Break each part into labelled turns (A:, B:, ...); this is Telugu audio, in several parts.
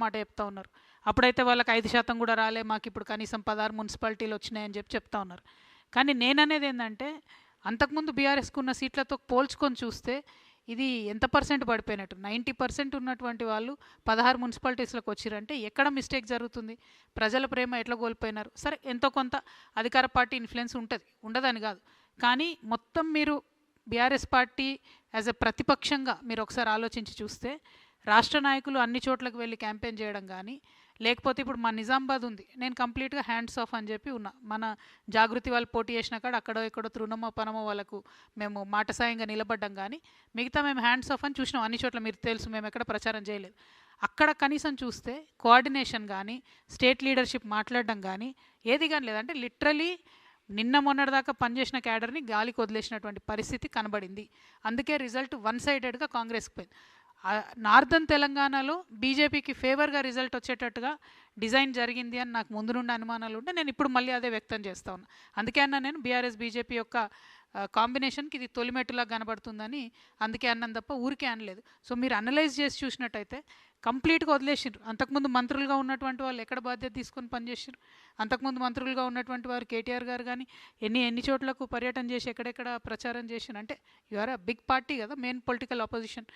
A: మాట చెప్తా ఉన్నారు. అప్పుడైతే వాళ్ళకి 5% కూడా రాలే, మాకు ఇప్పుడు కనీసం 16 మున్సిపాలిటీలు వచ్చినాయని చెప్తా ఉన్నారు. కానీ నేననేది ఏంటంటే, అంతకుముందు బీఆర్ఎస్కు ఉన్న సీట్లతో పోల్చుకొని చూస్తే ఇది ఎంత పర్సెంట్ పడిపోయినట్టు. 90% ఉన్నటువంటి వాళ్ళు 16 మున్సిపాలిటీస్లోకి వచ్చిరంటే ఎక్కడ మిస్టేక్ జరుగుతుంది? ప్రజల ప్రేమ ఎట్లా కోల్పోయినారు? సరే, ఎంతో కొంత అధికార పార్టీ ఇన్ఫ్లుయెన్స్ ఉంటుంది, ఉండదని కాదు. కానీ మొత్తం మీరు బీఆర్ఎస్ పార్టీ యాజ్ ఎ ప్రతిపక్షంగా మీరు ఒకసారి ఆలోచించి చూస్తే, రాష్ట్ర నాయకులు అన్ని చోట్లకు వెళ్ళి క్యాంపెయిన్ చేయడం కానీ, లేకపోతే ఇప్పుడు మా నిజామాబాద్ ఉంది, నేను కంప్లీట్గా హ్యాండ్స్ ఆఫ్ అని చెప్పి ఉన్నా. మన జాగృతి వాళ్ళు పోటీ చేసిన కాడ అక్కడో ఎక్కడో తృణమో పనమో వాళ్ళకు మేము మాట సాయంగా నిలబడ్డం కానీ, మిగతా మేము హ్యాండ్స్ ఆఫ్ అని చూసినాం అన్ని చోట్ల. మీరు తెలుసు, మేము ఎక్కడ ప్రచారం చేయలేదు. అక్కడ కనీసం చూస్తే కోఆర్డినేషన్ కానీ, స్టేట్ లీడర్షిప్ మాట్లాడడం కానీ ఏది కానీ లేదంటే లిటరలీ నిన్న మొన్నటిదాకా పనిచేసిన క్యాడర్ని గాలికి వదిలేసినటువంటి పరిస్థితి కనబడింది. అందుకే రిజల్ట్ వన్ సైడెడ్గా కాంగ్రెస్కి పోయింది. నార్దర్న్ తెలంగాణలో బీజేపీకి ఫేవర్గా రిజల్ట్ వచ్చేటట్టుగా డిజైన్ జరిగింది అని నాకు ముందు నుండి అనుమానాలు ఉంటే నేను ఇప్పుడు మళ్ళీ అదే వ్యక్తం చేస్తా ఉన్నా. అందుకే అన్న నేను బీఆర్ఎస్ బీజేపీ యొక్క కాంబినేషన్కి ఇది తొలిమెట్టులా కనబడుతుందని అందుకే అన్నాను తప్ప ఊరికే అనలేదు. సో మీరు అనలైజ్ చేసి చూసినట్టయితే కంప్లీట్గా వదిలేసారు. అంతకుముందు మంత్రులుగా ఉన్నటువంటి వాళ్ళు ఎక్కడ బాధ్యత తీసుకొని పనిచేసారు? అంతకుముందు మంత్రులుగా ఉన్నటువంటి వారు కేటీఆర్ గారు కానీ ఎన్ని చోట్లకు పర్యటన చేసి ఎక్కడెక్కడ ప్రచారం చేసారు? అంటే you are a big party కదా, మెయిన్ పొలిటికల్ ఆపోజిషన్.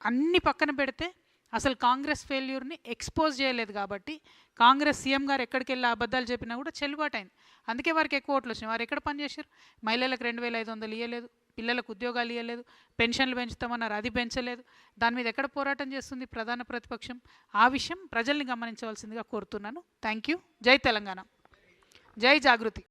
A: అన్ని పక్కన పెడితే అసలు కాంగ్రెస్ ఫెయిల్యూర్ని ఎక్స్పోజ్ చేయలేదు కాబట్టి కాంగ్రెస్ సీఎం గారు ఎక్కడికి వెళ్ళి అబద్ధాలు చెప్పినా కూడా చెల్లుబాటు అయింది. అందుకే వారికి ఎక్కువ ఓట్లు వచ్చినాయి. వారు ఎక్కడ పనిచేశారు? మహిళలకు 2500 ఇవ్వలేదు, పిల్లలకు ఉద్యోగాలు ఇవ్వలేదు, పెన్షన్లు పెంచుతామన్నారు, అది పెంచలేదు. దాని మీద ఎక్కడ పోరాటం చేస్తుంది ప్రధాన ప్రతిపక్షం? ఆ విషయం ప్రజల్ని గమనించవలసిందిగా కోరుతున్నాను. Thank you. జై తెలంగాణ, జై జాగృతి.